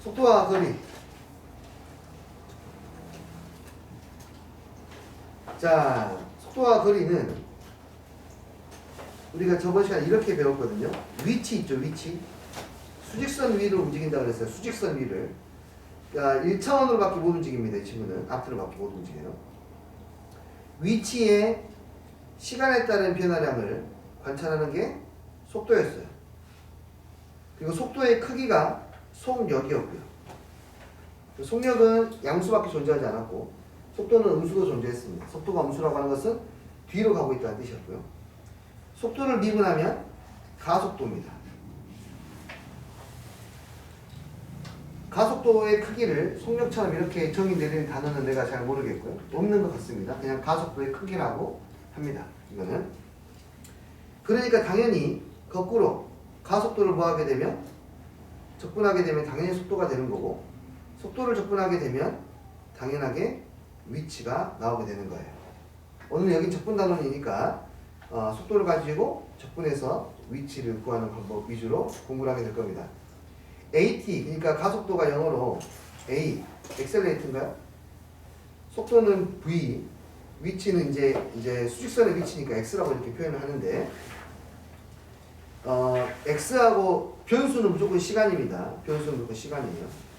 속도와 거리. 자, 속도와 거리는 우리가 저번 시간에 이렇게 배웠거든요. 위치 있죠, 위치. 수직선 위로 움직인다고 그랬어요. 수직선 위를. 그러니까 1차원으로밖에 못 움직입니다. 이 친구는 앞으로밖에 못 움직여요. 위치의 시간에 따른 변화량을 관찰하는 게 속도였어요. 그리고 속도의 크기가 속력이었고요. 속력은 양수밖에 존재하지 않았고 속도는 음수도 존재했습니다. 속도가 음수라고 하는 것은 뒤로 가고 있다는 뜻이었고요. 속도를 미분하면 가속도입니다. 가속도의 크기를 속력처럼 이렇게 정의 내리는 단어는 내가 잘 모르겠고요. 없는 것 같습니다. 그냥 가속도의 크기라고 합니다. 이거는. 그러니까 당연히 거꾸로 가속도를 뭐하게 되면 적분하게 되면 당연히 속도가 되는 거고 속도를 적분하게 되면 당연하게 위치가 나오게 되는 거예요. 오늘 여긴 적분 단원이니까 속도를 가지고 적분해서 위치를 구하는 방법 위주로 공부를 하게 될 겁니다. AT, 그러니까 가속도가 영어로 A, 엑셀레이트인가요? 속도는 V, 위치는 이제 수직선의 위치니까 X라고 이렇게 표현을 하는데, X하고 변수는 무조건 시간입니다. 변수는 무조건 시간이에요.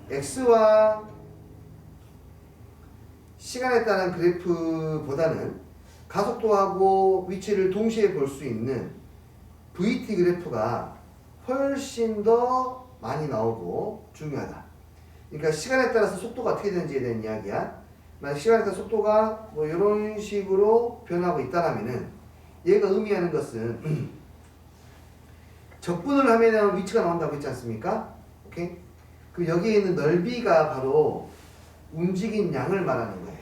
X와 시간에 따른 그래프보다는 가속도하고 위치를 동시에 볼 수 있는 VT 그래프가 훨씬 더 많이 나오고 중요하다. 그러니까 시간에 따라서 속도가 어떻게 되는지에 대한 이야기야. 만약 시간에 따라 속도가 뭐 이런 식으로 변하고 있다라면은 얘가 의미하는 것은 적분을 하면 위치가 나온다고 했지 않습니까? 오케이? 그 여기에 있는 넓이가 바로 움직인 양을 말하는 거예요.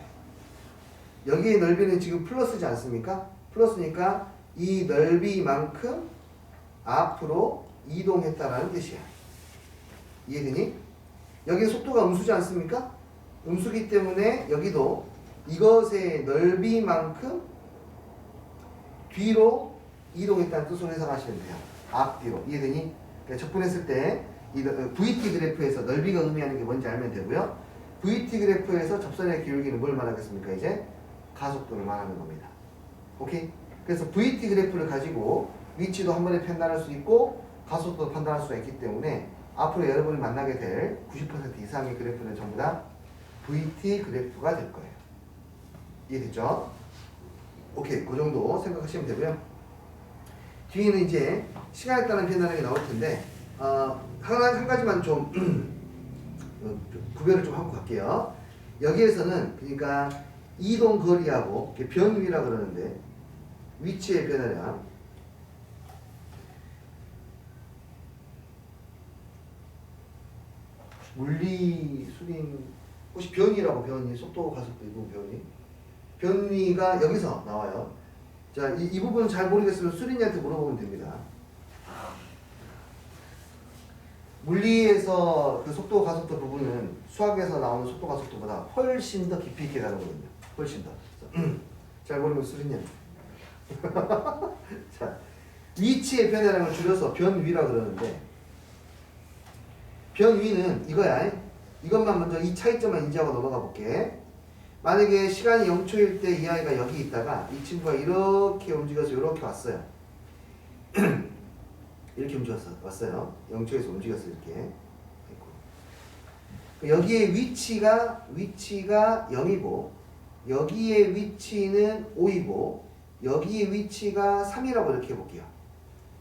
여기의 넓이는 지금 플러스지 않습니까? 플러스니까 이 넓이만큼 앞으로 이동했다라는 뜻이야. 이해되니? 여기 속도가 음수지 않습니까? 음수기 때문에 여기도 이것의 넓이만큼 뒤로 이동했다는 뜻으로 해석하시면 돼요. 앞뒤로. 이해되니? 그러니까 적분했을 때 이 VT 그래프에서 넓이가 의미하는 게 뭔지 알면 되고요. VT 그래프에서 접선의 기울기는 뭘 말하겠습니까? 이제 가속도를 말하는 겁니다. 오케이? 그래서 VT 그래프를 가지고 위치도 한 번에 판단할 수 있고 가속도도 판단할 수가 있기 때문에 앞으로 여러분이 만나게 될 90% 이상의 그래프는 전부 다 VT 그래프가 될 거예요. 이해됐죠? 오케이, 그 정도 생각하시면 되고요. 뒤에는 이제 시간에 따른 변화량이 나올 텐데 한 가지만 좀 구별을 좀 하고 갈게요. 여기에서는 그러니까 이동 거리하고 변위라고 그러는데 위치의 변화량 물리 수린 혹시 변위라고 변위 속도 가속도 이동 변위가 여기서 나와요. 자, 이 부분은 잘 모르겠으면 수린이한테 물어보면 됩니다. 물리에서 그 속도 가속도 부분은 수학에서 나오는 속도 가속도보다 훨씬 더 깊이 있게 다루거든요. 훨씬 더. 잘 모르면 수린이한테. 자, 위치의 변화량을 줄여서 변위라고 그러는데 변위는 이거야. 이것만 먼저 이 차이점만 인지하고 넘어가 볼게. 만약에 시간이 0초일 때 이 아이가 여기 있다가 이 친구가 이렇게 움직여서 이렇게 왔어요. 이렇게 왔어요. 0초에서 움직였어 이렇게. 여기에 위치가 0이고 여기에 위치는 5이고 여기에 위치가 3이라고 이렇게 해볼게요.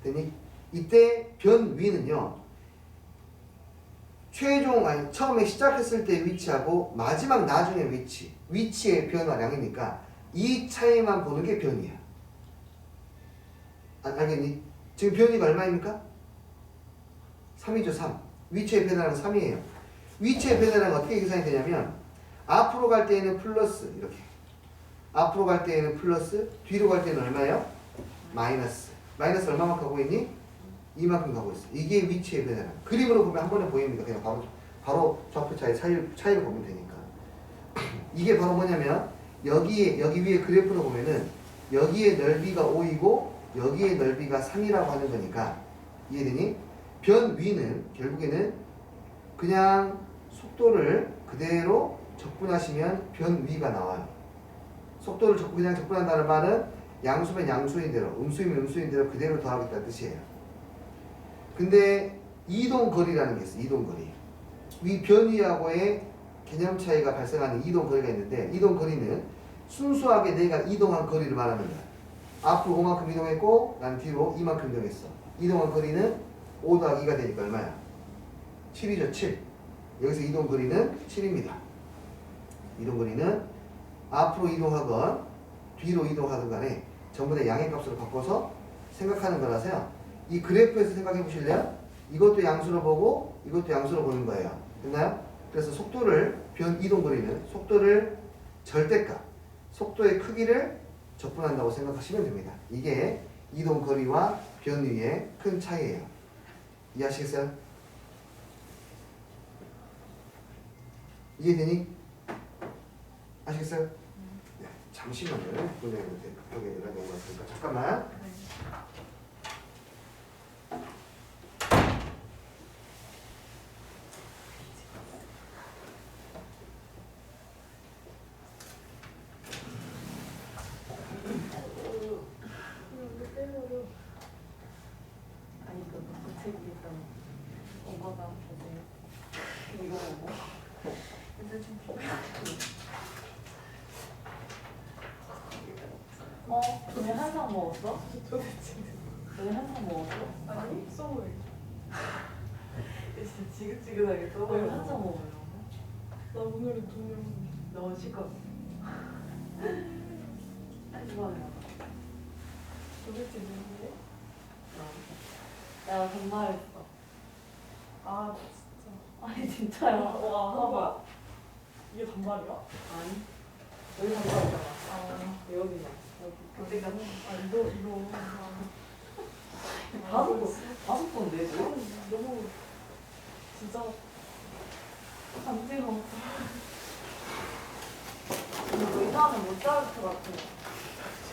됐니? 이때 변위는요. 처음에 시작했을 때 위치하고 마지막 나중에 위치의 변화량이니까 이 차이만 보는 게 변이야. 알겠니? 지금 변이가 얼마입니까? 3이죠, 3. 위치의 변화량은 3이에요. 위치의 변화량은 어떻게 계산이 되냐면 앞으로 갈 때에는 플러스 이렇게 앞으로 갈 때에는 플러스 뒤로 갈 때는 얼마예요? 마이너스 얼마만큼 가고 있니? 이만큼 가고 있어. 이게 위치의 변화량. 그림으로 보면 한 번에 보입니다. 그냥 바로 좌표 차이를 보면 되니까. 이게 바로 뭐냐면 여기 위에 그래프로 보면은 여기에 넓이가 5이고 여기에 넓이가 3이라고 하는 거니까 이해되니? 변 위는 결국에는 그냥 속도를 그대로 적분하시면 변 위가 나와요. 속도를 그냥 적분한다는 말은 양수면 양수인 대로, 음수이면 음수인 대로 그대로 더하겠다는 뜻이에요. 근데 이동거리라는 게 있어요. 이동거리. 위 변위하고의 개념 차이가 발생하는 이동거리가 있는데, 이동거리는 순수하게 내가 이동한 거리를 말하는 거야. 앞으로 5만큼 이동했고 난 뒤로 2만큼 이동했어. 이동한 거리는 5 더하기 2가 되니까 얼마야? 7이죠. 7. 여기서 이동거리는 7입니다. 이동거리는 앞으로 이동하건 뒤로 이동하든 간에 전부 다 양의 값으로 바꿔서 생각하는 거라서요. 이 그래프에서 생각해 보실래요? 이것도 양수로 보고 이것도 양수로 보는 거예요. 됐나요? 그래서 속도를 변 이동거리는 속도를 절대값, 속도의 크기를 적분한다고 생각하시면 됩니다. 이게 이동거리와 변위의 큰 차이예요. 이해하시겠어요? 이해되니? 아시겠어요? 네, 잠시만요. 분명히 급하게 연락이 온 것 같으니까 잠깐만. 아니 이거 놓고 책이겠다. 엄마가 보세요. 이거 보고. 근데 좀 너네 한상 먹었어? 도대체 너네 한상 먹었어? 아니 쏘물 진짜 지긋지긋하게 또 왜 한상 먹으려고? 나 오늘은 돈을 너무 시끄러. 이번에 도대체 누구예요? 내가 정말했어. 아 진짜 아니 진짜야. 와 한 거야? 이게 단발이야? 아니 여기 정말이잖아. 아 여기냐? 여기. 그때가 이거 다섯 번 내줘? 너무 진짜 간지러워. 이거 의사는 못 자를 것 같아.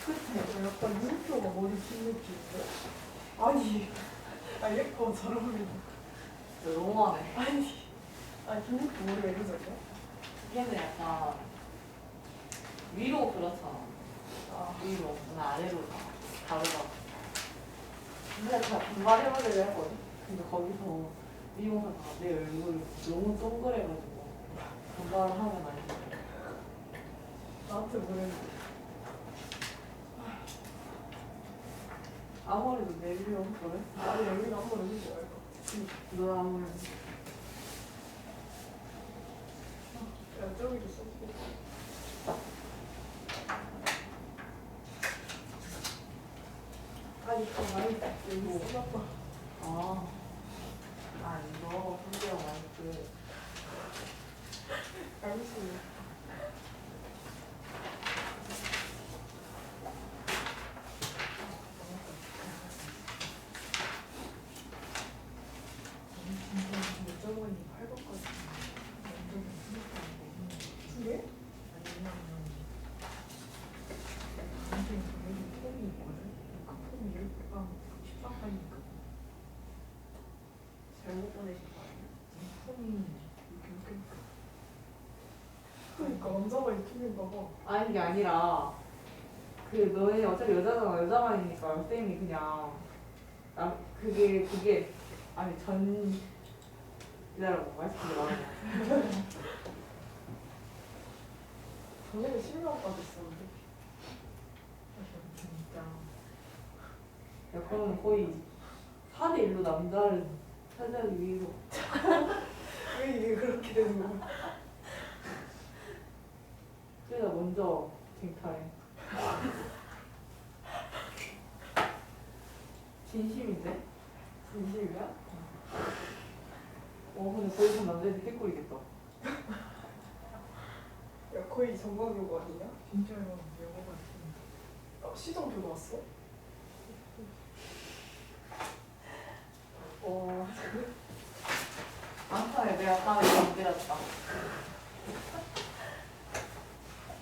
그치? 약간 물표가 머리 긴 느낌인데? 아니 예뻐 잘 어울린다 진짜 너무하네. 아니 긴 느낌 머리가 이러잖아? 걔는 약간 위로 그렇잖아. 아 위로, 나 아래로 다르다. 근데 다 반말해보려고 했거든. 근데 거기서 미용사가 내 얼굴 너무 동그래가지고 반말을 하면 안 돼. 나한테 뭐랬는데 아무래도 내리려 그래? 아니 여기가 한번 해주지 말고 너 아무래도 야 저기도 썼고 아니 더 많이 여기 써놨다 이거 손대형 마이크. 알겠습니다 저번에 8번까지 완전 그게? 아니면 여기 폼이 있거든? 그 폼이 이렇게 빵 14판이니까 잘못 보내신 거 아니야? 폼이 이렇게 그러니까 남자만 입히는가 봐 아니 그게 아니라 그 너네 어차피 여자잖아. 여자만이니까 쌤이 그냥 그게 아니 기다려봐. 말씀드려 말하냐. 전에는 실명까지 있었는데 진짜. 야 그러면 거의 4대 1로 남자를 차지하기 위해서. 왜 이게 그렇게 되는 거야? 그래서 먼저 쟁탈해. 진심인데? 진심이야? 근데 거기서 남자애들 삐꾸리겠다. 야 거의 전광교고 아니냐? 진짜요? 영어 같은. 시정 교도 왔어? 안타해. 내가 다음에 이거 안 때렸다.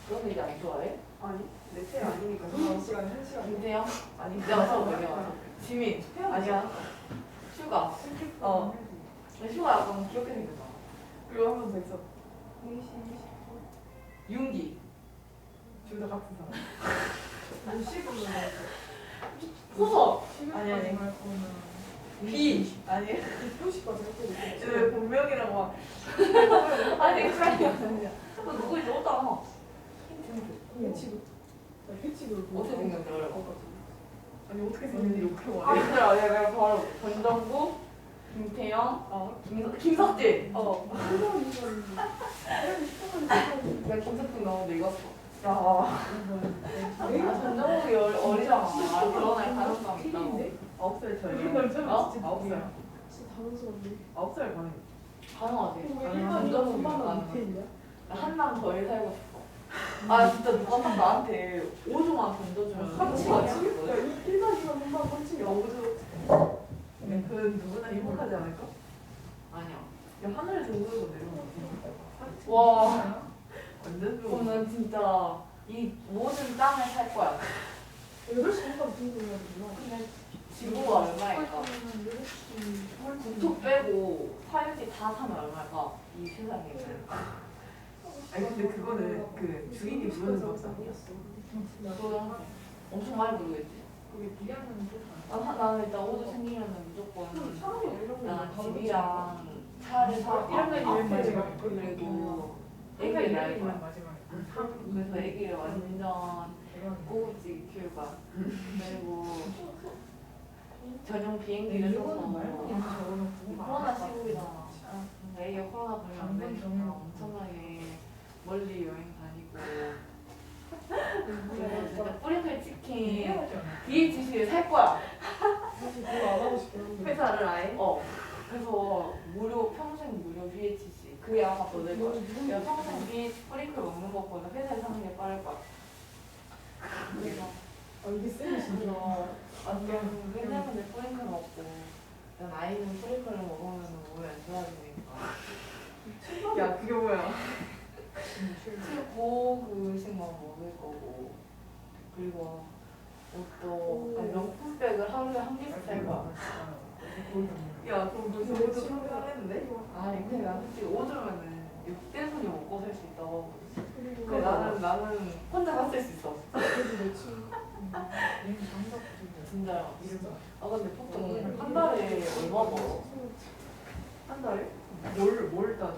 너는 이제 안 좋아해? 아니 내 태 아니니까 1시간 1시간 김태형? 아니 내가 처음 얘기해봤어. 지민? 아니야. 슈가. 어. 슈가 약간 귀엽게 생겼잖아. 그리고 한 번 더 있어. 윤기. 둘 다 같은 사람. 호석. 아니 아니. 비. 아니. 왜 본명이라고 막. 아니 헷갈려. 너 누구인지 어디다. 어떻게 생겼는지 알아? 아니 어떻게 생겼는지 이렇게 아 근데 아니야 내가 바로 전정구, 김태형, 김석진. 내가 김석진 나오는데 읽었어. 야. 전정국이 어리잖아. 결혼할 가능성이 있다고. 9살 전이야. 어? 9살. 진짜 당황스럽네. 9살 가능하지. 전정국이 가능하지. 한남 더해 살고 싶어. 아 진짜 누가 딱 나한테 5조만 던져주면 삼치가 삼치거든? 1단이만 한번 삼치가 5조. 그 누구나 행복하지 않을까? 아니야. 야 하늘에서 우르고 내려오는 와. 완전 좋아. 그럼 난 진짜 이 모든 땅을 살 거야. 8시 반까지 등록해야 되구나. 근데 지구가 얼마일까? 국토 빼고 사유지 다 사면 얼마일까? 이 세상에 있는. 아니 근데 그거는 그 주인이 부르는 거 그거는 엄청 많이 모르겠지. 그게 비하는 나는 일단 오늘 생기려면 무조건 사람이 이런 난 집이랑 차를 사. 이런 거 이름 마지막에 그리고 애가 애기를 낳을 이름이 거야. 마지막에 그래서 애기를 완전 꼬우지 키울 거야. 그리고 전용 비행기를 써서 코로나 시국이잖아. 애기가 코로나 걸리면 안 되니까 엄청나게 멀리 여행 다니고. 그래서 진짜 뿌링클 치킨 BHC를 살 거야. 사실 그거 안 하고 싶긴 한데 회사를 아예? 그래서 평생 무료 BHC. 그게 아마 더 될 거야. 내가 평생 BHC 뿌링클 먹는 것보다 회사에 사는 게 빠를 거야. 그래서 이게 쌤이 진짜 완전 왜냐면 내 뿌링클 먹고 난 아이는 뿌링클을 먹으면 몸이 안 좋아지니까. 야 그게 뭐야? 고급식만 먹을 거고 그리고 옷도 명품백을 하루에 한 개씩 살 거야. 야 그럼 너 지금 옷도 상상했는데? 아니 근데 나 솔직히 옷으로는 육대손이 먹고 살 수 있다고. 근데 나는 혼자 다 쓸 수 있어. 그래도 내 친구 진짜요. 아 근데 보통 한 달에 얼마 벌어? 한 달에? 뭘 따져?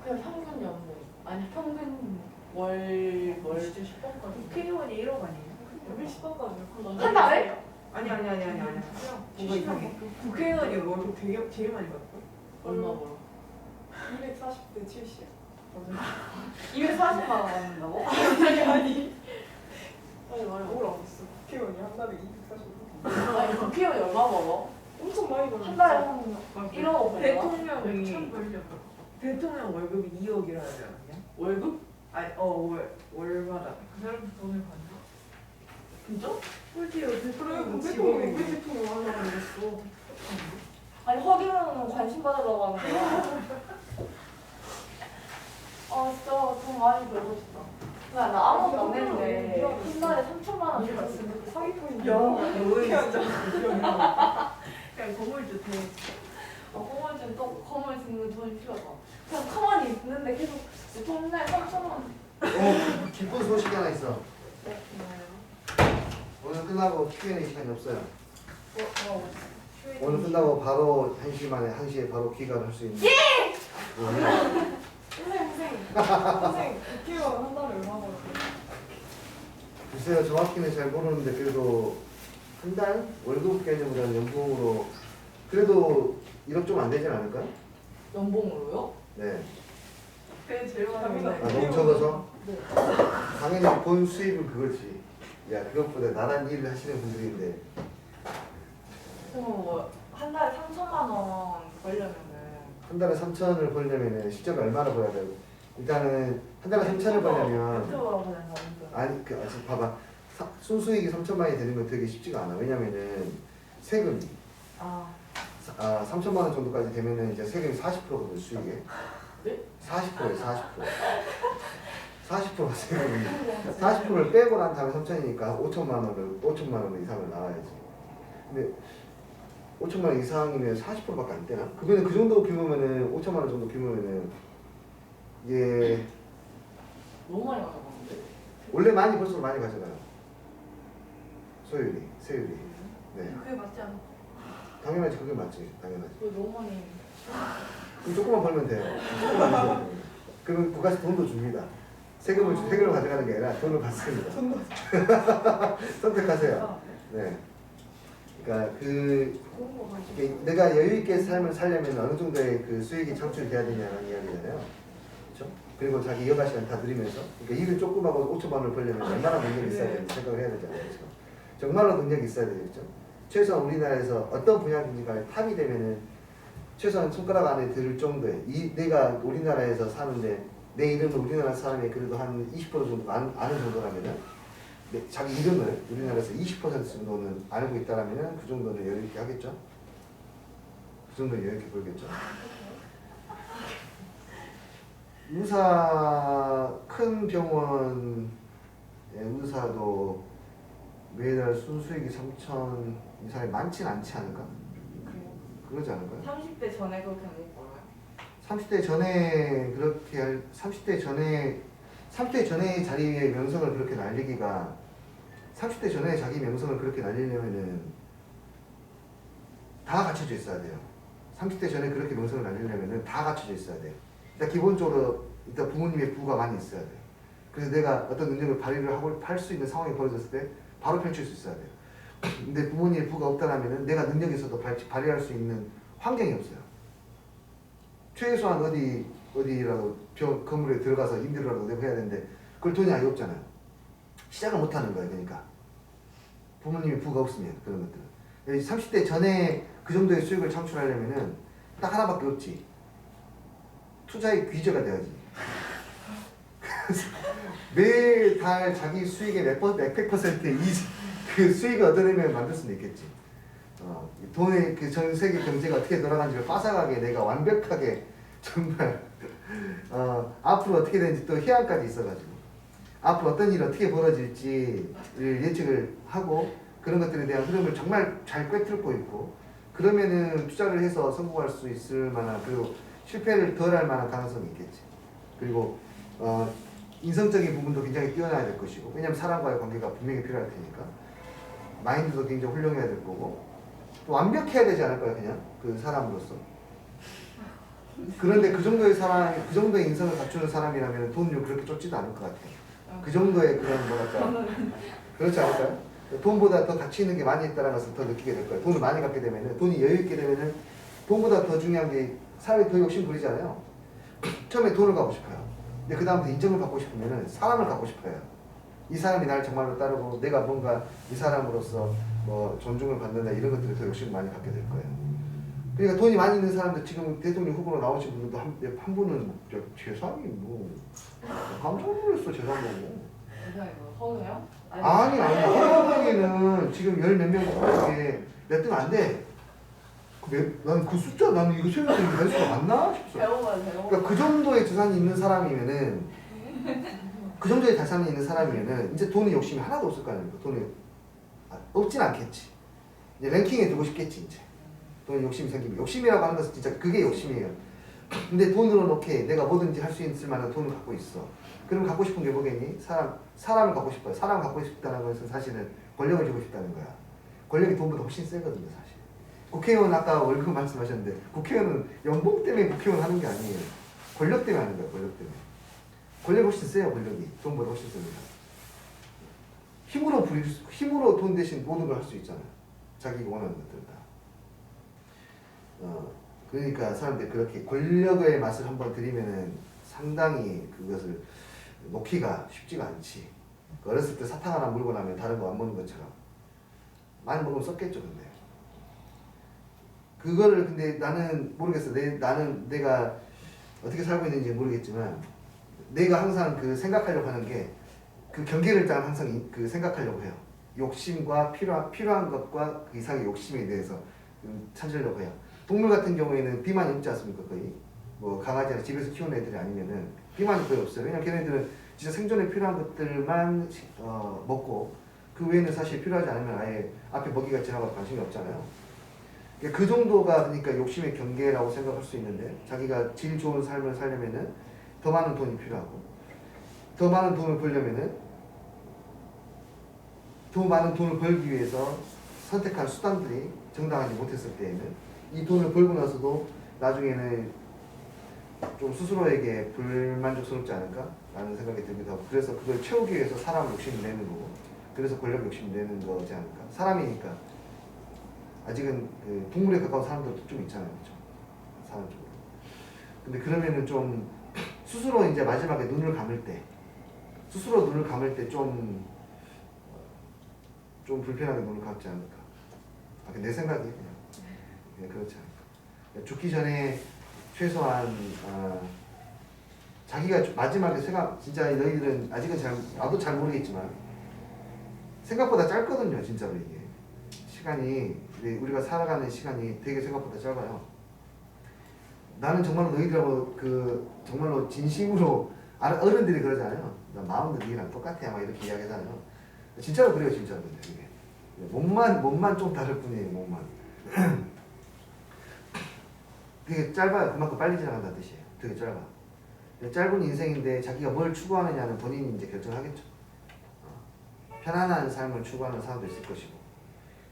그냥 평균 연봉. 아니 평균 월 진짜 10번까지 국회의원이 1억 아니에요? 여기 10번까지 한 달에? 아니 뭐가 이상해. 국회의원이 월급 되게 제일 많이 받고. 얼마 벌어? 240대 70 240만 원 받는다고? 아니 빨리 말해. 뭘 알았어 국회의원이 한 달에 245 아니 국회의원이 얼마 벌어? 엄청 많이 벌어 한 달에 한 1억 벌어? 대통령이 참 벌려고 대통령 월급이 2억이라 하지 않았냐? 월급? 아니 월마다 그 사람 돈을 받나? 진짜? 꼴찌로 그래 대통령 그 직업이 대통령 왜 대통령 하려고 그랬어 아니 허기로는 관심 받으려고 하는 거야. 아 진짜 돈 많이 벌고 싶다. 나 아무것도 안 했는데 한 달에 3천만 원 줬으면 사기꾼이 너무 그냥 건물주 대 건물 또 건물 짓는 돈이 필요하다. 그냥 가만히 있는데 계속 돈날 3천만 원. 기쁜 소식이 하나 있어. 오늘 끝나고 Q&A 시간이 없어요. 오늘 끝나고 바로 1시 만에 1시에 바로 귀가를 할 수 있는. 예! 선생 국회의원 한 달에 얼마 벌어? 글쎄요, 정확히는 잘 모르는데 그래도 한 달 월급 개념보다는 연봉으로 그래도 1억 좀 안 되진 않을까요? 연봉으로요? 네. 그게 제일 많이 아, 너무 적어서? 당연히 본 수입은 그거지. 야, 그것보다 나란 일을 하시는 분들인데. 그럼 뭐한 달에 3천만 원 벌려면은 한 달에 3천을 벌려면 실제로 얼마나 벌어야 돼요? 일단은 한 달에 3천을 벌려면 유튜브로 그냥 가는 아니 지금 봐봐 순수익이 3천만이 되는 건 되게 쉽지가 않아. 왜냐면은 세금이 아 3천만 원 정도까지 되면은 이제 세금이 40%거든 수익에. 네? 40%예요 40%. 40%가 세금이 40%를 빼고 난 다음에 3천이니까 5천만 원을 이상을 나와야지. 근데 5천만 원 이상이면 40%밖에 안 되나? 그러면 그 정도 규모면은 5천만 원 정도 규모면은 이게 너무 많이 가져가는데? 원래 많이 벌써 많이 가져가요. 소율이, 세율이. 네, 그게 맞지 않아? 당연하지. 그게 맞지. 당연하지. 그거 너무 많이. 그럼 조금만 벌면 돼요. 조금만 벌면 돼요. 그러면 국가에서 돈도 줍니다. 세금을 가져가는 게 아니라 돈을 받습니다. 선택하세요. 네. 그러니까 그런 거 가지고. 내가 여유 있게 삶을 살려면 어느 정도의 그 수익이 창출돼야 되냐는 이야기잖아요. 그렇죠? 그리고 자기 여가 시간 다 들이면서 그러니까 일을 조금 하고 5천만 원을 벌려면 얼마나 능력이 있어야 되는지 생각을 해야 되잖아요. 그렇죠? 정말로 능력이 있어야 되겠죠. 최소한 우리나라에서 어떤 분야든지가 탑이 되면은 최소한 손가락 안에 들 정도의 내가 우리나라에서 사는데 내 이름을 우리나라 사람이 그래도 한 20% 정도 아는 정도라면은 자기 이름을 우리나라에서 20% 정도는 알고 있다라면은 그 정도는 여유 있게 하겠죠. 그 정도는 여유 있게 벌겠죠. 의사 큰 병원 의사도 매달 순수익이 3천 이상이 많진 않지 않을까? 그래요? 그러지 않을까요? 30대 전에 그렇게 하는 게 뭐예요? 30대 전에 그렇게 30대 전에 자기의 명성을 그렇게 날리기가 30대 전에 자기 명성을 그렇게 날리려면은 다 갖춰져 있어야 돼요. 30대 전에 그렇게 명성을 날리려면은 다 갖춰져 있어야 돼요. 일단 기본적으로 일단 부모님의 부가 많이 있어야 돼요. 그래서 내가 어떤 능력을 발휘를 하고 할 수 있는 상황이 벌어졌을 때 바로 펼칠 수 있어야 돼요. 근데 부모님의 부가 없다라면은 내가 능력이 있어도 발휘할 수 있는 환경이 없어요. 최소한 어디라도 건물에 들어가서 임대료라도 내고 해야 되는데 그걸 돈이 아예 없잖아요. 시작을 못 하는 거예요. 그러니까 부모님이 부가 없으면 그런 것들은 30대 전에 그 정도의 수익을 창출하려면은 딱 하나밖에 없지. 투자의 귀재가 돼야지. 매달 자기 수익의 몇백 퍼센트의 그 수익을 얻어내면 만들 수는 있겠지. 돈의 그 전 세계 경제가 어떻게 돌아가는지를 빠삭하게 내가 완벽하게 정말 앞으로 어떻게 되는지 또 해안까지 있어가지고 앞으로 어떤 일이 어떻게 벌어질지를 예측을 하고 그런 것들에 대한 흐름을 정말 잘 꿰뚫고 있고 그러면은 투자를 해서 성공할 수 있을 만한 그리고 실패를 덜 할 만한 가능성이 있겠지. 그리고 인성적인 부분도 굉장히 뛰어나야 될 것이고 왜냐하면 사람과의 관계가 분명히 필요할 테니까 마인드도 굉장히 훌륭해야 될 거고 또 완벽해야 되지 않을까요? 그냥 그 사람으로서. 그런데 그 정도의 사람, 그 정도의 인성을 갖추는 사람이라면 돈을 그렇게 쫓지도 않을 것 같아요. 그 정도의 그런 뭐랄까 그렇지 않을까요? 돈보다 더 가치 있는 게 많이 있다는 것을 더 느끼게 될 거예요. 돈을 많이 갖게 되면은 돈이 여유 있게 되면은 돈보다 더 중요한 게 사람이 더 욕심 부리잖아요. 처음에 돈을 갖고 싶어요. 근데 그 다음부터 인정을 받고 싶으면은 사람을 갖고 싶어요. 이 사람이 나를 정말로 따르고 내가 뭔가 이 사람으로서 뭐 존중을 받는다 이런 것들을 더 욕심을 많이 갖게 될 거예요. 그러니까 돈이 많이 있는 사람들 지금 대통령 후보로 나오신 분들도 한 분은 재산이 뭐 깜짝 놀랐어 재산 보고. 세상에 뭐 허우예요? 아니 허영에는 지금 열 몇 명 중에 몇 등 안 돼. 난 그 숫자 나는 이거 세면서 이거 할 수가 맞나 싶어. 배워봐요. 그러니까 그 정도의 재산이 있는 사람이면은 그 정도의 재산이 있는 사람이면은 이제 돈의 욕심이 하나도 없을 거 아닙니까? 돈이 없진 않겠지. 이제 랭킹에 두고 싶겠지 이제. 돈에 욕심이 생기면 욕심이라고 하는 것은 진짜 그게 욕심이에요. 근데 돈으로는 오케이 내가 뭐든지 할 수 있을 만한 돈을 갖고 있어. 그럼 갖고 싶은 게 뭐겠니? 사람을 갖고 싶어요. 사람을 갖고 싶다는 것은 사실은 권력을 주고 싶다는 거야. 권력이 돈보다 훨씬 세거든요 사실. 국회의원 아까 월급 말씀하셨는데 국회의원은 연봉 때문에 국회의원 하는 게 아니에요. 권력 때문에 하는 거예요. 권력 때문에. 권력이 훨씬 세요. 권력이. 돈보다 훨씬 셉니다. 힘으로 돈 대신 모든 걸 할 수 있잖아요. 자기가 원하는 것들 다. 그러니까 사람들이 그렇게 권력의 맛을 한번 들이면은 상당히 그것을 놓기가 쉽지가 않지. 어렸을 때 사탕 하나 물고 나면 다른 거 안 먹는 것처럼. 많이 먹으면 썩겠죠, 근데. 그거를 근데 나는 모르겠어. 나는 내가 어떻게 살고 있는지 모르겠지만 내가 항상 그 생각하려고 하는 게 그 경계를 일단 항상 그 생각하려고 해요. 욕심과 필요한 것과 그 이상의 욕심에 대해서 찾으려고 해요. 동물 같은 경우에는 비만이 없지 않습니까? 거의 뭐 강아지나 집에서 키우는 애들이 아니면은 비만이 거의 없어요. 왜냐면 걔네들은 진짜 생존에 필요한 것들만 먹고 그 외에는 사실 필요하지 않으면 아예 앞에 먹이가 지나가도 관심이 없잖아요. 그 정도가 그러니까 욕심의 경계라고 생각할 수 있는데 자기가 질 좋은 삶을 살려면은 더 많은 돈이 필요하고 더 많은 돈을 벌려면은 더 많은 돈을 벌기 위해서 선택한 수단들이 정당하지 못했을 때에는 이 돈을 벌고 나서도 나중에는 좀 스스로에게 불만족스럽지 않을까? 라는 생각이 들기도 하고 그래서 그걸 채우기 위해서 사람 욕심을 내는 거고 그래서 권력 욕심을 내는 거지 않을까? 사람이니까 아직은 그 동물에 가까운 사람들도 좀 있잖아요. 그렇죠? 사람 쪽으로. 근데 그러면은 좀 스스로 이제 마지막에 눈을 감을 때 스스로 눈을 감을 때 좀 불편하게 눈을 감지 않을까? 내 생각이 그냥 그렇지 않을까? 죽기 전에 최소한 자기가 마지막에 생각 진짜 너희들은 아직은 나도 잘 모르겠지만 생각보다 짧거든요. 진짜로 이게 시간이 우리가 살아가는 시간이 되게 생각보다 짧아요. 나는 정말로 너희들하고 그 정말로 진심으로 어른들이 그러잖아요. 나 마음도 너희랑 똑같아 막 이렇게 이야기하잖아요. 진짜로 그래요, 진짜로. 이게 몸만 좀 다를 뿐이에요, 몸만. 되게 짧아요. 그만큼 빨리 지나간다는 뜻이에요. 되게 짧아. 짧은 인생인데 자기가 뭘 추구하느냐는 본인이 이제 결정하겠죠. 편안한 삶을 추구하는 사람도 있을 것이고,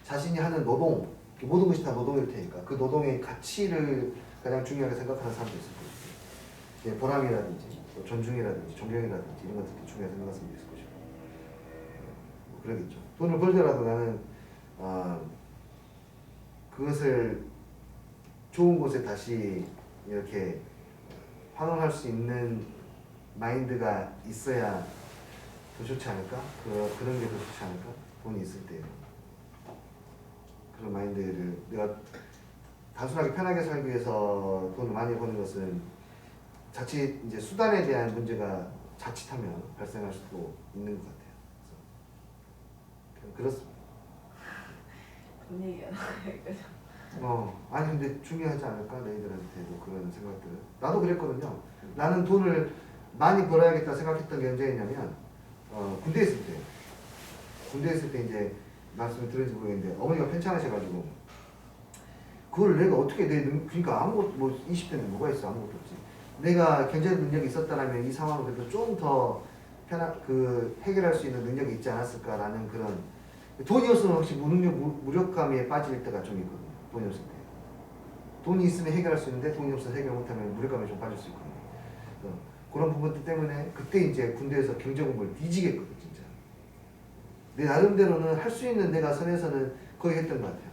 자신이 하는 노동, 모든 것이 다 노동일 테니까 그 노동의 가치를 가장 중요하게 생각하는 사람도 있을 것이고, 보람이라든지 또 존중이라든지 존경이라든지 이런 것들도 중요하게 생각하는 사람도 있을 것이고, 그러겠죠. 돈을 벌더라도 나는 그것을 좋은 곳에 다시 이렇게 환원할 수 있는 마인드가 있어야 더 좋지 않을까? 그런 게 더 좋지 않을까? 돈이 있을 때 그런 마인드를 내가 단순하게 편하게 살기 위해서 돈을 많이 버는 것은 자칫 이제 수단에 대한 문제가 자칫하면 발생할 수도 있는 것 같아요. 그렇습니다. 돈 얘기가 나와요. 아니 근데 중요하지 않을까? 너희들한테도 그런 생각들. 나도 그랬거든요. 나는 돈을 많이 벌어야겠다 생각했던 게 언제였냐면 군대에 있을 때 이제 말씀을 들은지 모르겠는데 어머니가 편찮으셔가지고 그걸 내가 어떻게 그러니까 아무것도 뭐 20대는 뭐가 있어 아무것도 없지. 내가 경제 능력이 있었다라면 이 상황을 그래도 좀 더 해결할 수 있는 능력이 있지 않았을까라는 그런 돈이 없으면 혹시 무력감에 빠질 때가 좀 있거든요. 돈이 없을 때. 돈이 있으면 해결할 수 있는데 돈이 없어서 해결 못하면 무력감에 좀 빠질 수 있거든요. 그런 부분들 때문에 그때 이제 군대에서 경제 공부를 뒤지겠거든 진짜. 내 나름대로는 할 수 있는 내가 선에서는 거의 했던 것 같아요.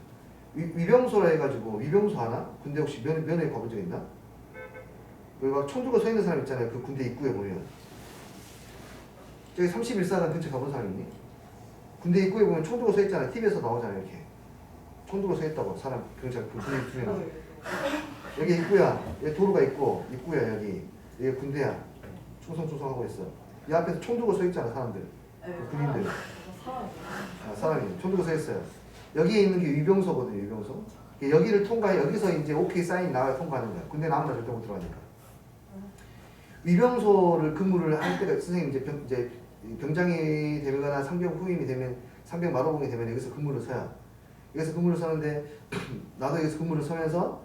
위병소라 해가지고 위병소 하나? 군대 혹시 면회 가본 적 있나? 여기 막 총 들고 서 있는 사람 있잖아요. 그 군대 입구에 보면. 저기 31사단 근처 가본 사람 있니? 군대 입구에 보면 총 들고 서 있잖아요. TV에서 나오잖아요. 이렇게. 총 들고 서 있다고 사람 경찰 군대 입구에 나와. 여기 입구야. 여기 도로가 있고 입구야 여기. 여기 군대야. 충성하고 있어. 이 앞에서 총 들고 서 있잖아 사람들. 군인들. 사람이 총 들고 서 있어요. 여기에 있는 게 위병소거든요. 위병소. 여기를 통과해 여기서 이제 오케이 사인 나와야 통과하는 거야. 군대 남자 절대 못 들어가니까. 위병소를 근무를 할 때가 선생님 이제 병장이 되거나 상병 후임이 되면 상병 마로봉이 되면 여기서 근무를 서요. 여기서 근무를 서는데 나도 여기서 근무를 서면서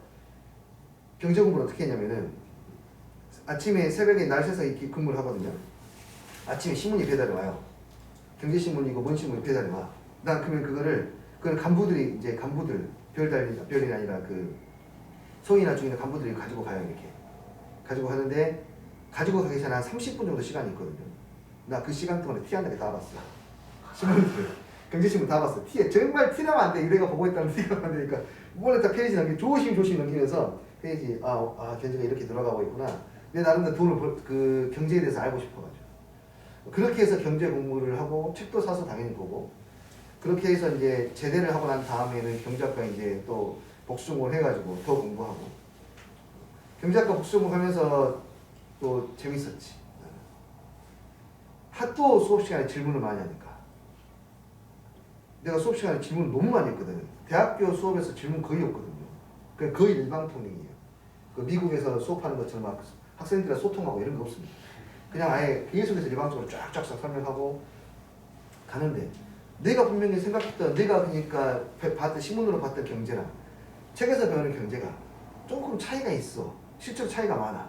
경제 공부를 어떻게 했냐면은 아침에 새벽에 날 새서 이렇게 근무를 하거든요. 아침에 신문이 배달이 와요. 경제신문이고 뭔 신문이 배달이 와. 난 그러면 그걸 간부들이 이제 별이 아니라 그 소위나 중이나 간부들이 가지고 가요. 이렇게 가지고 가는데 가지고 가기 전에 한 30분 정도 시간이 있거든요. 나 그 시간 동안에 티 한 개 다 봤어. 신문들 경제신문 다 봤어. 정말 티나면 안 돼. 내가 보고 있다는 티가 안 되니까 이번에 딱 페이지 넘기 조심 넘기면서 페이지 경제가 이렇게 들어가고 있구나. 내 나름대로 그 경제에 대해서 알고 싶어가지고 그렇게 해서 경제 공부를 하고 책도 사서 당연히 보고 그렇게 해서 이제 제대를 하고 난 다음에는 경제학과 이제 또 복수 전공을 해가지고 더 공부하고 경제학과 복수 전공하면서 또 재밌었지. 하도 수업 시간에 질문을 많이 하니까 내가 수업 시간에 질문을 너무 많이 했거든. 대학교 수업에서 질문 거의 없거든요. 그냥 거의 일방통행이에요. 그 미국에서 수업하는 것처럼 막 학생들이랑 소통하고 이런 거 없습니다. 그냥 아예 계속해서 일방적으로 쫙쫙 설명하고 가는데 내가 분명히 생각했던 내가 그러니까 신문으로 봤던 경제랑 책에서 배우는 경제가 조금 차이가 있어. 실제로 차이가 많아.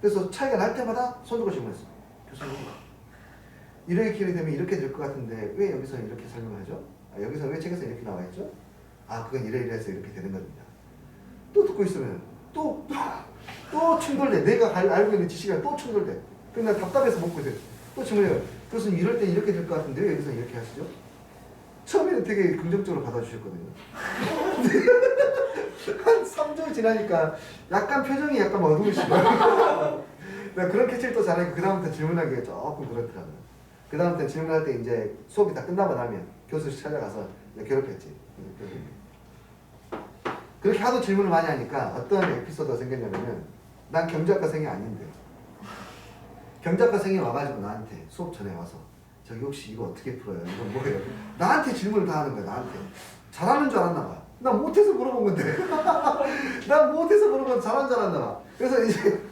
그래서 차이가 날 때마다 손 들고 질문했어. 교수님, 이렇게 되면 이렇게 될 것 같은데 왜 여기서 이렇게 설명하죠? 아, 여기서 왜 책에서 이렇게 나와 있죠? 아, 그건 이래서 이렇게 되는 겁니다. 또 듣고 있으면 또 충돌돼. 내가 알고 있는 지식이랑 또 충돌돼. 그럼 난 답답해서 먹고 있어요. 또 질문해요. 교수님, 이럴 때 이렇게 될 것 같은데 왜 여기서 이렇게 하시죠? 처음에는 되게 긍정적으로 받아주셨거든요. 한 3주 지나니까 약간 표정이 약간 어두우시더라고요. 내가 그런 캐치를 또 잘하니까 그 다음부터 질문하기가 조금 그렇더라고요. 그 다음부터 질문할 때 이제 수업이 다 끝나고 나면 교수실 찾아가서 괴롭혔지. 그렇게 하도 질문을 많이 하니까 어떤 에피소드가 생겼냐면은 난 경제학과생이 아닌데 경제학과생이 와가지고 나한테 수업 전에 와서 저기 혹시 이거 어떻게 풀어요? 이거 뭐예요? 나한테 질문을 다 하는 거야. 나한테. 잘하는 줄 알았나 봐. 나 못해서 물어본 건데. 난 못해서 물어본 건 잘하는 줄 알았나 봐. 그래서 이제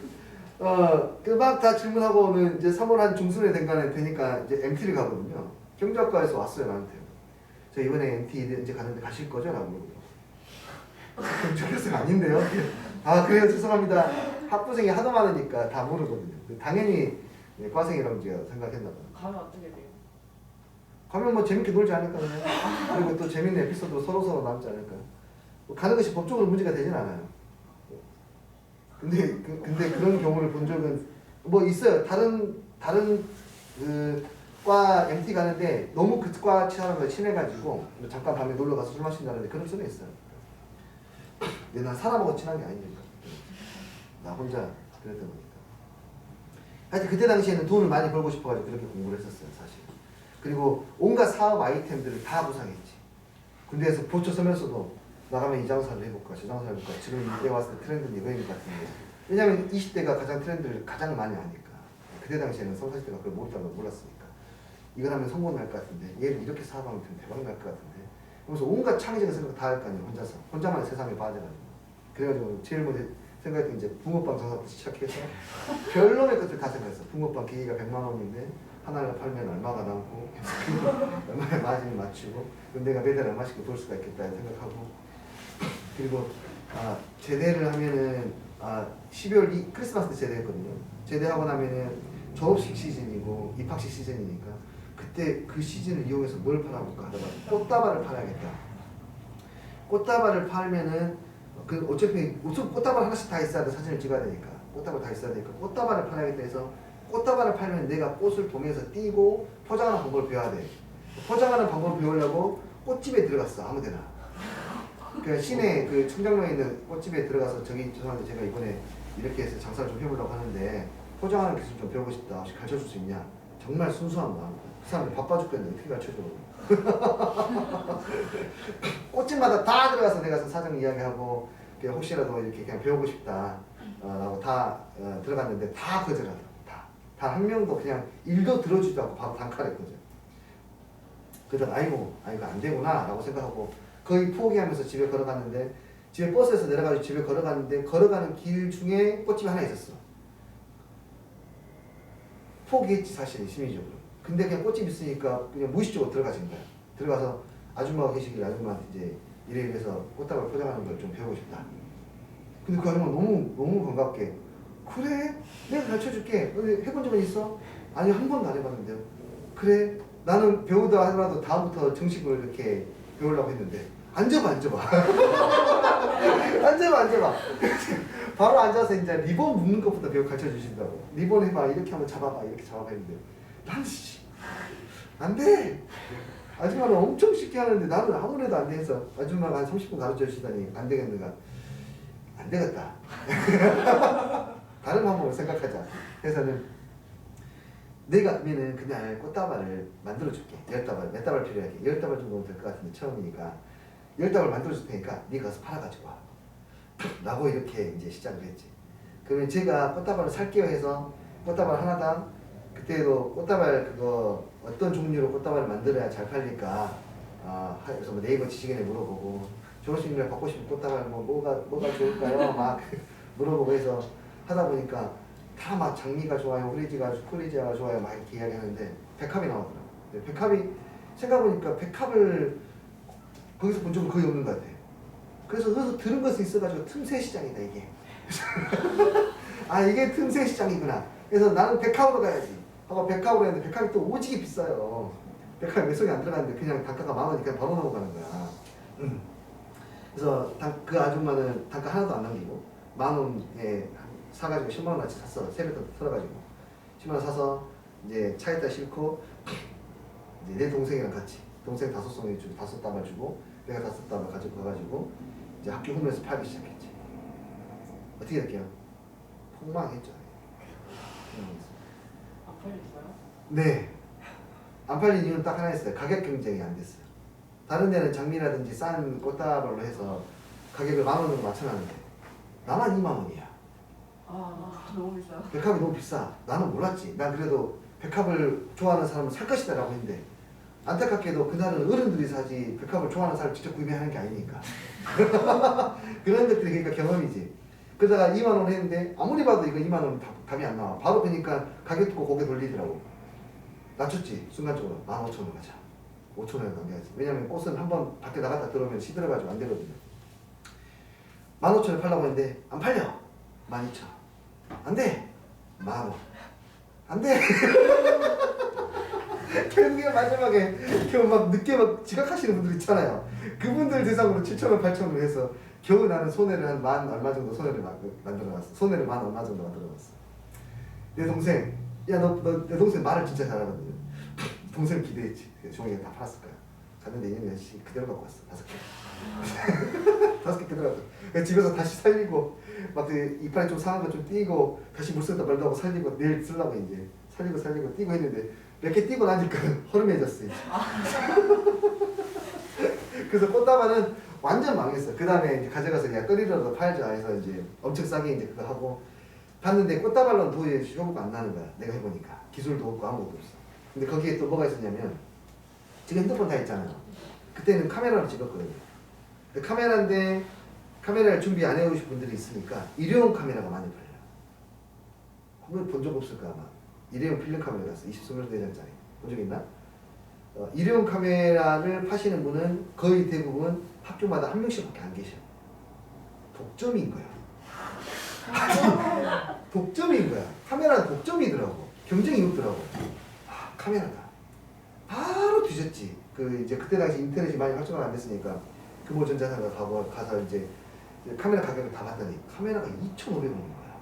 막 다 질문하고는 이제 3월 한 중순에 되니까 이제 MT를 가거든요. 경제학과에서 왔어요, 나한테. 저 이번에 MT 이제 가는데 가실 거죠? 라고 물어보고. 경제학생 아닌데요? 아, 그래요? 죄송합니다. 학부생이 하도 많으니까 다 모르거든요. 당연히 과생이라고 제가 생각했나 봐요. 가면 어떻게 돼요? 가면 뭐 재밌게 놀지 않을까 그냥. 그리고 또 재밌는 에피소드 서로 남지 않을까. 뭐 가는 것이 법적으로 문제가 되진 않아요. 근데 그런 경우를 본 적은 뭐 있어요. 다른 과 MT 가는데 너무 그 과 사람과 친해가지고 잠깐 밤에 놀러 가서 술 마신다는데 그런 소리 있어요. 근데 난 사람하고 친한 게 아니니까. 나 혼자 그랬던 거니까. 하여튼 그때 당시에는 돈을 많이 벌고 싶어가지고 그렇게 공부를 했었어요, 사실. 그리고 온갖 사업 아이템들을 다 구상했지. 군대에서 보초 서면서도 나가면 이 장사를 해볼까, 저 장사를 해볼까. 지금 이때 왔을 때 트렌드는 이거인 것 같은데. 왜냐면 20대가 가장 트렌드를 가장 많이 아니까. 그때 당시에는 30, 40대가 그걸 몰랐으니까. 이걸 하면 성공 날 것 같은데, 얘를 이렇게 사업하면 대박 날 것 같은데. 그래서 온갖 창의적인 생각 다 할 거 아니에요, 혼자서. 혼자만 세상에 빠져가지고. 그래가지고 제일 먼저 생각했던 게 이제 붕어빵 장사부터 시작해서 별놈의 것들 다 생각했어. 붕어빵 기계가 100만 원인데 하나를 팔면 얼마가 남고 얼마의 마진을 맞추고 그럼 내가 매달 얼마씩 벌 수가 있겠다 생각하고 그리고 제대를 하면은 12월 크리스마스 때 제대했거든요. 제대하고 나면은 졸업식 시즌이고 입학식 시즌이니까 그때 그 시즌을 이용해서 뭘 팔아볼까 하다가 꽃다발을 팔아야겠다. 꽃다발을 팔면은 어차피 우선 꽃다발 하나씩 다 있어야 돼. 사진을 찍어야 되니까 꽃다발 다 있어야 되니까 꽃다발을 팔아야겠다 해서 꽃다발을 팔면 내가 꽃을 통해서 띄고 포장하는 방법을 배워야 돼. 포장하는 방법을 배우려고 꽃집에 들어갔어. 아무데나. 그 시내 그 충장로에 있는 꽃집에 들어가서 저기 죄송한데 제가 이번에 이렇게 해서 장사를 좀 해보려고 하는데 포장하는 기술 좀 배우고 싶다. 혹시 가르쳐줄 수 있냐? 정말 순수한 마음. 그 사람이 바빠 죽겠는데 어떻게 가르쳐줘? 꽃집마다 다 들어가서 내가 사정 이야기하고 혹시라도 이렇게 그냥 배우고 싶다 라고 다 들어갔는데 다 거절하더라고. 다 한 명도 그냥 일도 들어주지도 않고 바로 단칼했거든. 그러다가 아이고 안 되구나 라고 생각하고 거의 포기하면서 집에 걸어갔는데 집에 버스에서 내려가지고 집에 걸어갔는데 걸어가는 길 중에 꽃집이 하나 있었어. 포기했지 사실 심리적으로. 근데 그냥 꽃집 있으니까 그냥 무의식적으로 들어가진 거야. 들어가서 아줌마가 계시길래 아줌마한테 이제 이래서 꽃다발 포장하는 걸 좀 배우고 싶다. 근데 그 아줌마 너무 반갑게 그래? 내가 가르쳐줄게. 해본 적은 있어? 아니 한 번도 안 해봤는데요. 그래? 나는 배우다 하더라도 다음부터 정식으로 이렇게 배우려고 했는데 앉아봐 앉아봐 바로 앉아서 이제 리본 묶는 것부터 배우 가르쳐 주신다고. 리본 해봐 이렇게 한번 잡아봐 이렇게 잡아봐 했는데 나는 안돼. 아줌마는 엄청 쉽게 하는데 나는 아무래도 안 돼 해서 아줌마가 한 30분 가르쳐 주시다니 안 되겠는가. 안 되겠다. 다른 방법을 생각하자. 그래서는 내가 하면은 그날 꽃다발을 만들어줄게. 10다발, 몇 다발 필요해? 10다발 정도면 될 것 같은데 처음이니까 10다발 만들어줄 테니까 네가 가서 팔아가지고 와. 라고 이렇게 이제 시작을 했지. 그러면 제가 꽃다발을 살게요 해서 꽃다발 하나당 그때도 꽃다발 그거 어떤 종류로 꽃다발을 만들어야 잘 팔릴까 그래서 뭐 네이버 지식인에 물어보고 졸업식날 받고 싶은 꽃다발 뭐가 좋을까요? 막 물어보고 해서 하다 보니까 다 막 장미가 좋아요, 프리지아가 좋아요 막 이렇게 이야기하는데 백합이 나오더라고. 백합이 생각해보니까 백합을 거기서 본 적은 거의 없는 것 같아. 그래서 어디서 들은 것이 있어가지고 틈새 시장이다 이게. 아 이게 틈새 시장이구나. 그래서 나는 백합으로 가야지 하고 백합으로 했는데 백합이 또 오지게 비싸요. 백합이 몇 송이 안 들어가는데 그냥 단가가 10,000원이니까 바로 넘어가는 거야. 그래서 그 아줌마는 단가 하나도 안 남기고 10,000원에 사가지고 100,000원어치 샀어. 세뱃돈 털어가지고 10,000원 사서 이제 차에다 싣고 이제 내 동생이랑 같이 동생 5송이 주고 5다발 주고 내가 5다발 가지고 가가지고 이제 학교 후면에서 팔기 시작했지. 어떻게 될게요? 폭망했죠. 안 팔렸어요? 네. 안 팔린 이유는 딱 하나 있어요. 가격 경쟁이 안 됐어요. 다른 데는 장미라든지 싼 꽃다발로 해서 가격을 10,000원으로 맞춰놨는데 나만 20,000원이야. 너무 비싸요. 백합이 너무 비싸. 나는 몰랐지. 난 그래도 백합을 좋아하는 사람은 살 것이다 라고 했는데 안타깝게도 그날은 어른들이 사지 백합을 좋아하는 사람을 직접 구매하는 게 아니니까. 그런 것들이 그러니까 경험이지. 그러다가 20,000원 했는데 아무리 봐도 이거 20,000원 답이 안 나와. 바로 보니까 가격 듣고 고개 돌리더라고. 낮췄지. 순간적으로 15,000원 가자. 5,000원에 넘겨야지. 왜냐면 꽃은 한번 밖에 나갔다 들어오면 시들어가지고 안 되거든요. 15,000원에 팔라고 했는데 안 팔려. 12,000원. 안 돼. 10,000원. 안 돼. 결국에 마지막에 겨우 막 늦게 막 지각하시는 분들 있잖아요. 그분들 대상으로 7,000원, 8,000원 해서 겨우 나는 손해를 한 만 얼마 정도 손해를 만들어놨어. 손해를 만 얼마 정도 만들어놨어. 내 동생, 야 너 내 동생 말을 진짜 잘하거든요. 동생 기대했지. 종이가 다 팔았을 거야. 갔는데 얘는 그대로 갖고 왔어. 5개. 5개 그대로 갖고. 그래서 집에서 다시 살리고 막 그 이빨이 좀 상한 거 좀 띄고 다시 물 쓰다 말다 하고 살리고 내일 쓰려고 이제 살리고 띄고 했는데 몇 개 띄고 나니까 허름해졌어 이제. 그래서 꽃다발은 완전 망했어. 그 다음에 이제 가져가서 야 끓이려도 팔자 해서 이제 엄청 싸게 이제 그거 하고 봤는데 꽃다발로는 도저히 효과가 안 나는 거야. 내가 해보니까 기술도 없고 아무것도 없어. 근데 거기에 또 뭐가 있었냐면 지금 핸드폰 다 있잖아요. 그때는 카메라로 찍었거든요. 근데 카메라인데 카메라를 준비 안 해오신 분들이 있으니까 일회용 카메라가 많이 팔려요. 한번 본 적 없을까 아마. 일회용 필름 카메라 갔어. 24대장짜리. 본 적 있나? 일회용 카메라를 파시는 분은 거의 대부분 학교마다 한 명씩밖에 안 계셔. 독점인 거야. 독점인 거야. 카메라는 독점이더라고. 경쟁이 없더라고. 아, 카메라다. 바로 뒤졌지. 그 이제 그때 당시 인터넷이 많이 활성화 안 됐으니까 금호전자상가 가서 이제 카메라 가격을 다 봤더니 카메라가 2,500원인 거야.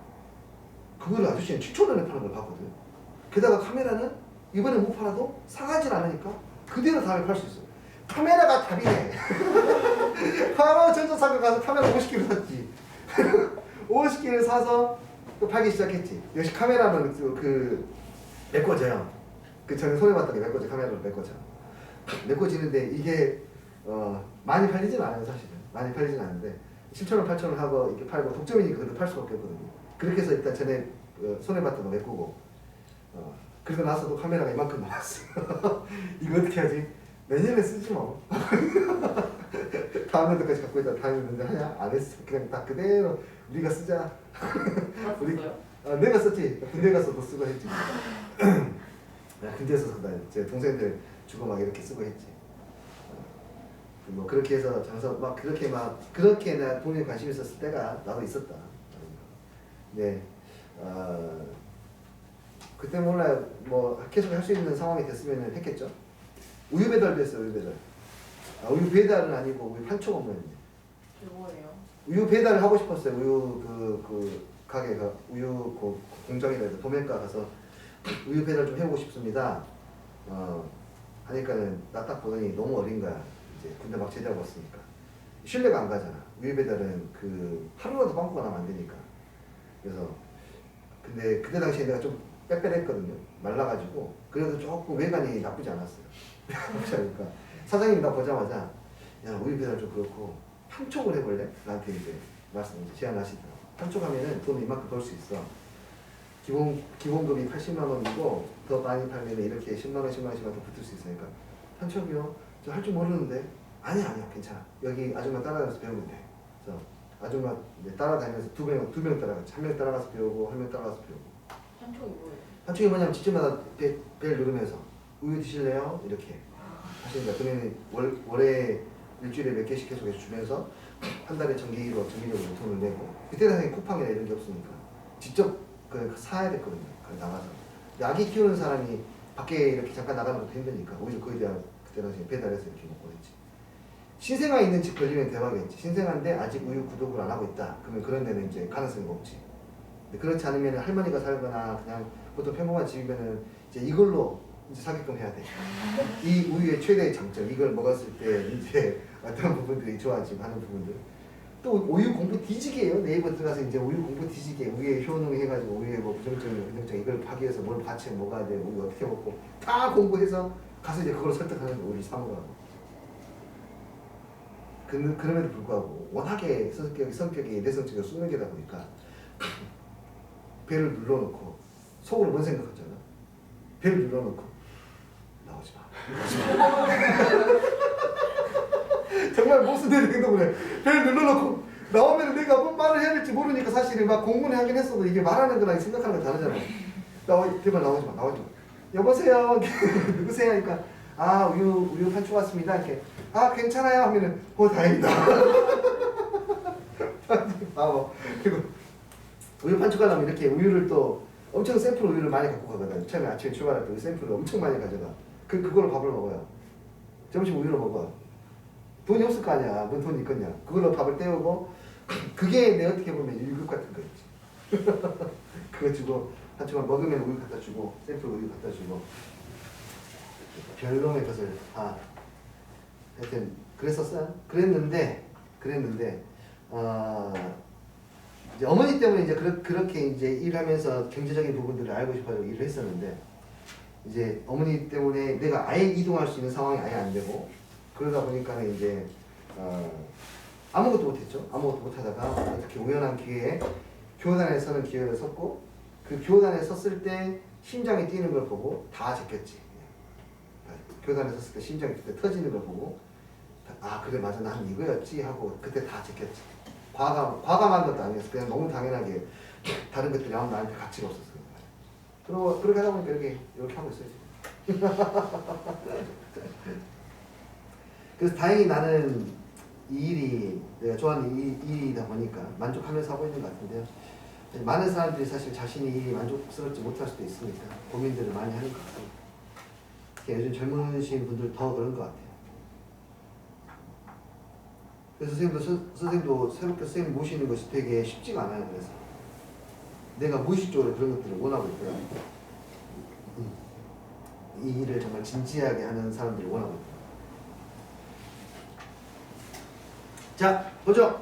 그거를 아저씨는 7,000원에 파는 걸 봤거든. 게다가 카메라는 이번에 못 팔아도 상하진 않으니까 그대로 답을 팔 수 있어. 카메라가 답이네. 바로 전자상가 가서 카메라 50개를 샀지. 50개를 사서 또 팔기 시작했지. 역시 카메라는 그 메꿔져요. 그 전에 손해봤던 게 메꿔져. 카메라로 메꿔져. 메꿔지는데 이게 많이 팔리진 않아요 사실은. 많이 팔리진 않는데 7,000원, 8,000원 하고 이렇게 팔고 독점이니까 그래도 팔 수밖에 없거든요. 그렇게 해서 일단 전에 손해봤던 거 메꾸고 그러고 나서도 카메라가 이만큼 남았어. 이거 어떻게 하지? 내년에 쓰지 뭐. 다음 년도까지 갖고 있다 다녔는데 하냐? 안 했어. 그냥 다 그대로 우리가 쓰자. 우리 내가 썼지. 군대 가서도 쓰고 했지. 군대에서 쓴다. 제 동생들 주고 막 이렇게 쓰고 했지. 뭐 그렇게 해서 장사 그렇게 나 돈에 관심 있었을 때가 나도 있었다. 네. 그때 몰라요. 뭐 계속 할 수 있는 상황이 됐으면 했겠죠. 우유 배달도 했어요. 우유 배달. 우유 배달은 아니고 우유 판촉 업무였는데. 뭐예요? 우유 배달을 하고 싶었어요. 우유 그 가게가 우유 그 공장이라 해서 도매가 가서 우유 배달 좀 해보고 싶습니다. 하니까는 나 딱 보더니 너무 어린 거야. 이제 군대 막 제대하고 왔으니까 신뢰가 안 가잖아. 우유 배달은 그 하루라도 빵꾸가 나면 안 되니까. 그래서 근데 그때 당시에 내가 좀 빽빽했거든요. 말라가지고 그래도 조금 외관이 나쁘지 않았어요. 나쁘지 않으니까 사장님이 나 보자마자 야 우유 배달 좀 그렇고 판촉을 해볼래? 나한테 이제 제안하시더라고. 판촉하면은 돈 이만큼 벌 수 있어. 기본급이 80만 원이고 더 많이 팔면 이렇게 10만 원, 10만 원씩 더 붙을 수 있으니까 판촉이요? 저 할 줄 모르는데 아니야 괜찮아. 여기 아줌마 따라다니면서 배우면 돼. 그래서 아줌마 따라다니면서 두 명 따라갔지. 한 명 따라가서 배우고 한 명 따라가서 배우고. 한쪽이 뭐예요? 한쪽이 뭐냐면 집집마다 벨 누르면서 우유 드실래요? 이렇게 하시니까 그러면 월에 일주일에 몇 개씩 계속 주면서 한 달에 정기적으로 돈을 내고 그때 당시 쿠팡이나 이런 게 없으니까 직접 사야 됐거든요. 나가서 아기 키우는 사람이 밖에 이렇게 잠깐 나가는 것도 힘드니까 오히려 그에 대한 그때 당시 배달해서 이렇게 먹고 했지. 신생아 있는 집 걸리면 대박이었지. 신생아인데 아직 우유 구독을 안 하고 있다. 그러면 그런 데는 이제 가능성이 없지. 근데 그렇지 않으면 할머니가 살거나 그냥 보통 평범한 집이면은 이제 이걸로 이제 사기끔 해야 돼. 이 우유의 최대의 장점, 이걸 먹었을 때 이제 어떤 부분들이 좋아지고 하는 부분들. 또 우유 공부 뒤지게 해요. 네이버 들어가서 이제 우유 공부 뒤지게 우유의 효능 해가지고 우유의 뭐 부정적인 부정적 이걸 파기 위해서 뭘 같이 먹어야 돼, 우유 어떻게 먹고 다 공부해서 가서 이제 그걸 설득하는 우유를 사 먹으라고. 그럼에도 불구하고 워낙에 성격이 내성적이고 숙명계다 보니까 배를 눌러놓고 속으로 뭔 생각하잖아. 배를 눌러놓고 나오지 마. 정말 모순되는 행동을 해. 배를 눌러놓고 나오면 내가 뭔 말을 해야 될지 모르니까 사실은 막 공부는 하긴 했어도 이게 말하는 거랑 생각하는 거 다르잖아. 제발 나오지 마. 여보세요. 누구세요? 하니까 아 우유 판초 왔습니다. 이렇게 아 괜찮아요 하면은 다행이다. 그리고 우유 판초가 나면 이렇게 우유를 또 엄청 샘플 우유를 많이 갖고 가거든. 처음에 아침에 출발할 때 샘플을 엄청 많이 가져가. 그걸로 밥을 먹어요. 점심 우유를 먹어. 돈이 없을 거 아니야. 뭔 돈이 있겠냐. 그걸로 밥을 때우고 그게 내 어떻게 보면 일급 같은 거 있지. 그거 주고 한쪽만 먹으면 우유 갖다 주고 샘플 우유 갖다 주고 별놈의 것을 다 하여튼 그랬었어요. 그랬는데 이제 어머니 때문에 이제 그렇게 이제 일하면서 경제적인 부분들을 알고 싶어서 일을 했었는데 이제 어머니 때문에 내가 아예 이동할 수 있는 상황이 아예 안 되고 그러다 보니까는 이제 아무것도 못했죠. 아무것도 못하다가 어떻게 우연한 기회에 교단에 서는 기회를 섰고 그 교단에 섰을 때 심장이 뛰는 걸 보고 다 제꼈지. 교단에 섰을 때 심장이 그때 터지는 걸 보고 아 그래 맞아 난 이거였지 하고 그때 다 제꼈지. 과감한 것도 아니었어. 그냥 너무 당연하게 다른 것들이 아무 나한테 가치가 없었어. 그리고 그렇게 하다 보니까 이렇게 하고 있어요 지금. 그래서 다행히 나는 이 일이 내가 좋아하는 일이다 보니까 만족하면서 하고 있는 것 같은데요. 많은 사람들이 사실 자신이 일이 만족스럽지 못할 수도 있으니까 고민들을 많이 하는 것 같습니다. 요즘 젊으신 분들 더 그런 것 같아요. 그래서 선생님도 새롭게 선생님 모시는 것이 되게 쉽지가 않아요. 그래서 내가 무의식적으로 그런 것들을 원하고 있고요. 이 일을 정말 진지하게 하는 사람들을 원하고 있고요. 자, 보죠.